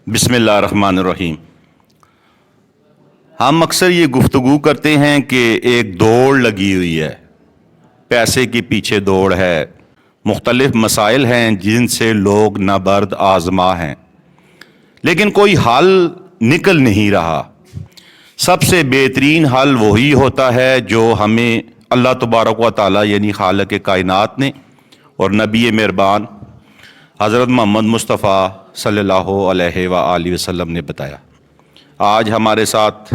بسم اللہ الرحمن الرحیم۔ ہم اکثر یہ گفتگو کرتے ہیں کہ ایک دوڑ لگی ہوئی ہے، پیسے کے پیچھے دوڑ ہے، مختلف مسائل ہیں جن سے لوگ نابرد آزما ہیں، لیکن کوئی حل نکل نہیں رہا۔ سب سے بہترین حل وہی ہوتا ہے جو ہمیں اللہ تبارک و تعالی یعنی خالق کائنات نے اور نبی مہربان حضرت محمد مصطفیٰ صلی اللہ علیہ وآلہ وسلم نے بتایا۔ آج ہمارے ساتھ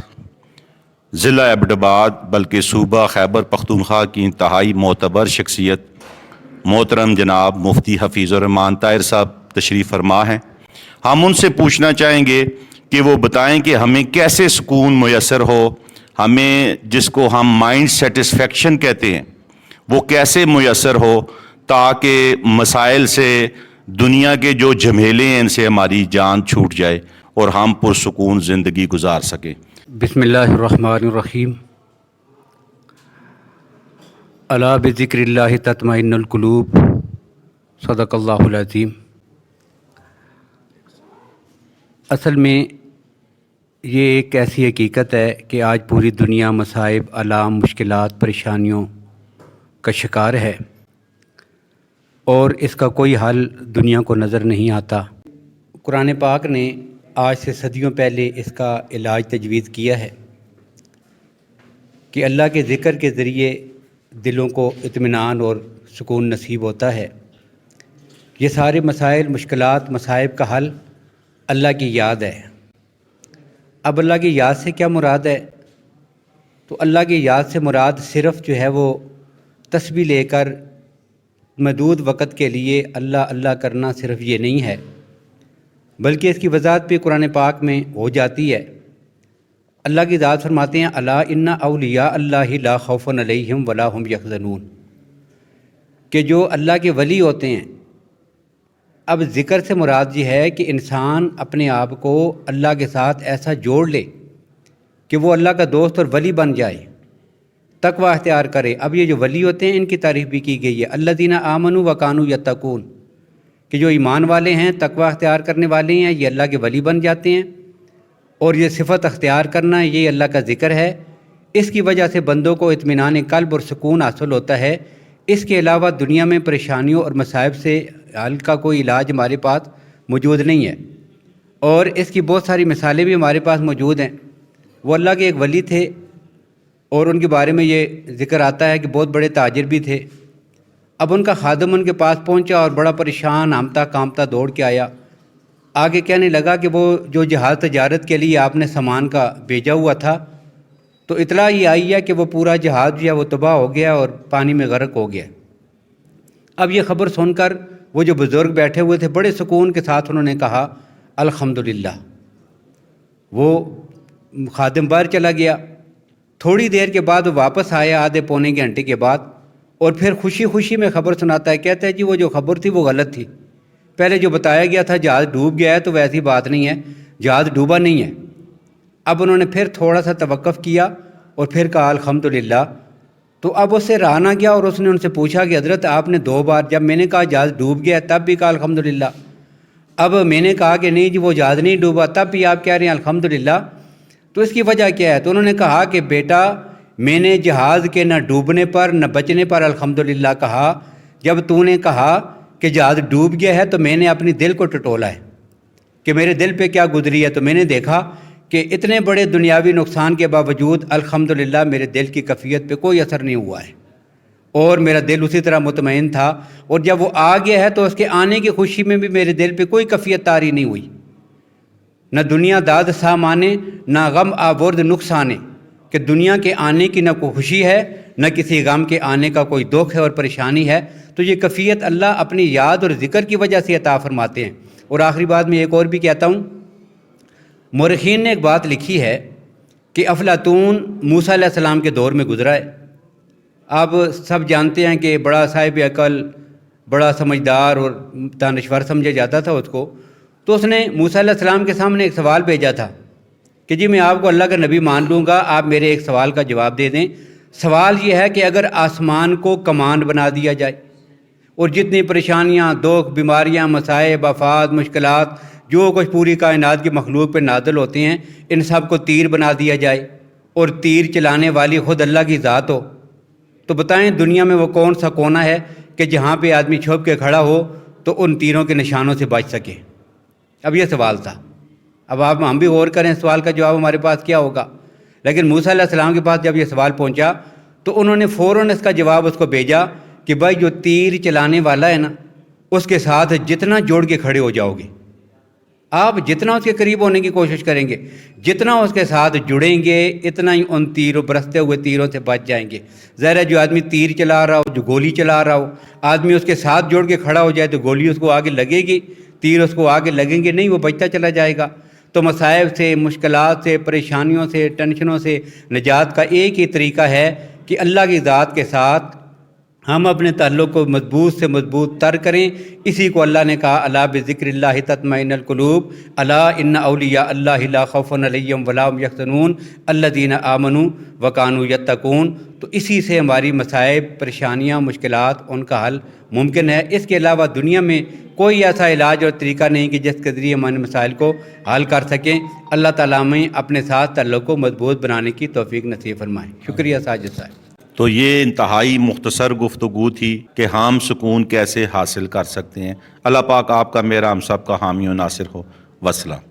ضلع ایبٹ آباد بلکہ صوبہ خیبر پختونخوا کی انتہائی معتبر شخصیت محترم جناب مفتی حفیظ الرحمان طاہر صاحب تشریف فرما ہیں۔ ہم ان سے پوچھنا چاہیں گے کہ وہ بتائیں کہ ہمیں کیسے سکون میسر ہو، ہمیں جس کو ہم مائنڈ سیٹسفیکشن کہتے ہیں وہ کیسے میسر ہو تاکہ مسائل سے، دنیا کے جو جھمیلے ہیں ان سے ہماری جان چھوٹ جائے اور ہم پرسکون زندگی گزار سکیں۔ بسم اللہ الرحمن الرحیم۔ الا بذکر اللہ تطمئن القلوب، صدق اللہ العظیم۔ اصل میں یہ ایک ایسی حقیقت ہے کہ آج پوری دنیا مصائب، آلام، مشکلات، پریشانیوں کا شکار ہے اور اس کا کوئی حل دنیا کو نظر نہیں آتا۔ قرآن پاک نے آج سے صدیوں پہلے اس کا علاج تجویز کیا ہے کہ اللہ کے ذکر کے ذریعے دلوں کو اطمینان اور سکون نصیب ہوتا ہے۔ یہ سارے مسائل، مشکلات، مصائب کا حل اللہ کی یاد ہے۔ اب اللہ کی یاد سے کیا مراد ہے؟ تو اللہ کی یاد سے مراد صرف جو ہے وہ تسبیح لے کر محدود وقت کے لیے اللہ اللہ کرنا صرف یہ نہیں ہے، بلکہ اس کی وضاحت بھی قرآن پاک میں ہو جاتی ہے۔ اللہ کی ذات فرماتے ہیں الا ان اولیاء اللہ لا خوف علیہم ولا هم یحزنون، کہ جو اللہ کے ولی ہوتے ہیں۔ اب ذکر سے مراد یہ ہے کہ انسان اپنے آپ کو اللہ کے ساتھ ایسا جوڑ لے کہ وہ اللہ کا دوست اور ولی بن جائے، تقوی اختیار کرے۔ اب یہ جو ولی ہوتے ہیں ان کی تعریف بھی کی گئی ہے، الذین آمنوا وکانوا یتقون، کہ جو ایمان والے ہیں، تقوی اختیار کرنے والے ہیں، یہ اللہ کے ولی بن جاتے ہیں۔ اور یہ صفت اختیار کرنا یہ اللہ کا ذکر ہے، اس کی وجہ سے بندوں کو اطمینان قلب اور سکون حاصل ہوتا ہے۔ اس کے علاوہ دنیا میں پریشانیوں اور مصائب سے حل کا کوئی علاج ہمارے پاس موجود نہیں ہے، اور اس کی بہت ساری مثالیں بھی ہمارے پاس موجود ہیں۔ وہ اللہ کے ایک ولی تھے اور ان کے بارے میں یہ ذکر آتا ہے کہ بہت بڑے تاجر بھی تھے۔ اب ان کا خادم ان کے پاس پہنچا اور بڑا پریشان ہامتا کامتا دوڑ کے آیا، آگے کہنے لگا کہ وہ جو جہاز تجارت کے لیے آپ نے سامان کا بھیجا ہوا تھا، تو اطلاع یہ آئی ہے کہ وہ پورا جہاز جو ہے وہ تباہ ہو گیا اور پانی میں غرق ہو گیا۔ اب یہ خبر سن کر وہ جو بزرگ بیٹھے ہوئے تھے بڑے سکون کے ساتھ انہوں نے کہا الحمدللہ۔ وہ خادم باہر چلا گیا، تھوڑی دیر کے بعد وہ واپس آیا، آدھے پونے گھنٹے کے بعد، اور پھر خوشی خوشی میں خبر سناتا ہے، کہتا ہے جی وہ جو خبر تھی وہ غلط تھی، پہلے جو بتایا گیا تھا جہاز ڈوب گیا ہے تو ویسی بات نہیں ہے، جہاز ڈوبا نہیں ہے۔ اب انہوں نے پھر تھوڑا سا توقف کیا اور پھر کہا الحمدللہ۔ تو اب اس سے رہا نہ گیا اور اس نے ان سے پوچھا کہ حضرت آپ نے 2 بار، جب میں نے کہا جہاز ڈوب گیا تب بھی کہا الحمدللہ، اب میں نے کہا کہ نہیں جی وہ جہاز نہیں ڈوبا تب بھی آپ کہہ رہے ہیں الحمدللہ، تو اس کی وجہ کیا ہے؟ تو انہوں نے کہا کہ بیٹا میں نے جہاز کے نہ ڈوبنے پر نہ بچنے پر الحمدللہ کہا، جب تو نے کہا کہ جہاز ڈوب گیا ہے تو میں نے اپنی دل کو ٹٹولا ہے کہ میرے دل پہ کیا گزری ہے، تو میں نے دیکھا کہ اتنے بڑے دنیاوی نقصان کے باوجود الحمدللہ میرے دل کی کیفیت پہ کوئی اثر نہیں ہوا ہے، اور میرا دل اسی طرح مطمئن تھا، اور جب وہ آ گیا ہے تو اس کے آنے کی خوشی میں بھی میرے دل پہ کوئی کیفیت طاری نہیں ہوئی، نہ دنیا داد سامانے نہ غم آورد نقصانے، کہ دنیا کے آنے کی نہ کوئی خوشی ہے نہ کسی غم کے آنے کا کوئی دکھ ہے اور پریشانی ہے۔ تو یہ کیفیت اللہ اپنی یاد اور ذکر کی وجہ سے عطا فرماتے ہیں۔ اور آخری بات میں ایک اور بھی کہتا ہوں، مورخین نے ایک بات لکھی ہے کہ افلاطون موسیٰ علیہ السلام کے دور میں گزرا ہے۔ اب سب جانتے ہیں کہ بڑا صاحب عقل، بڑا سمجھدار اور دانشور سمجھا جاتا تھا اس کو، تو اس نے موسیٰ علیہ السلام کے سامنے ایک سوال بھیجا تھا کہ جی میں آپ کو اللہ کا نبی مان لوں گا، آپ میرے ایک سوال کا جواب دے دیں۔ سوال یہ ہے کہ اگر آسمان کو کمان بنا دیا جائے اور جتنی پریشانیاں، دکھ، بیماریاں، مصائب، آفات، مشکلات جو کچھ پوری کائنات کی مخلوق پہ نازل ہوتے ہیں ان سب کو تیر بنا دیا جائے اور تیر چلانے والی خود اللہ کی ذات ہو، تو بتائیں دنیا میں وہ کون سا کونا ہے کہ جہاں پہ آدمی چھپ کے کھڑا ہو تو ان تیروں کے نشانوں سے بچ سکے؟ اب یہ سوال تھا. اب ہم بھی غور کریں سوال کا جواب ہمارے پاس کیا ہوگا. لیکن موسیٰ علیہ السلام کے پاس جب یہ سوال پہنچا تو انہوں نے فوراً اس کا جواب اس کو بھیجا کہ بھائی جو تیر چلانے والا ہے نا اس کے ساتھ جتنا جوڑ کے کھڑے ہو جاؤ گے، آپ جتنا اس کے قریب ہونے کی کوشش کریں گے، جتنا اس کے ساتھ جڑیں گے، اتنا ہی ان تیروں برستے ہوئے تیروں سے بچ جائیں گے. ظاہر ہے جو آدمی تیر چلا رہا ہو، جو گولی چلا رہا ہو، آدمی اس کے ساتھ جوڑ کے کھڑا ہو جائے تو گولی اس کو آگے لگے گی، تیر اس کو آگے لگیں گے نہیں، وہ بچتا چلا جائے گا. تو مصائب سے، مشکلات سے، پریشانیوں سے، ٹینشنوں سے نجات کا ایک ہی طریقہ ہے کہ اللہ کی ذات کے ساتھ ہم اپنے تعلق کو مضبوط سے مضبوط تر کریں. اسی کو اللہ نے کہا الا بذکر اللہ تطمئن القلوب، الا ان اولیاء اللہ لا خوف علیہم ولا هم یحزنون الذین آمنوا وکانوا یتقون. تو اسی سے ہماری مصائب، پریشانیاں، مشکلات ان کا حل ممکن ہے. اس کے علاوہ دنیا میں کوئی ایسا علاج اور طریقہ نہیں کہ جس کے ذریعے ہم ان مسائل کو حل کر سکیں. اللہ تعالیٰ میں اپنے ساتھ تعلق کو مضبوط بنانے کی توفیق نصیب فرمائیں. شکریہ ساجد صاحب. تو یہ انتہائی مختصر گفتگو تھی کہ ہم سکون کیسے حاصل کر سکتے ہیں. اللہ پاک آپ کا، میرا، ہم سب کا حامی و ناصر ہو. وسلام.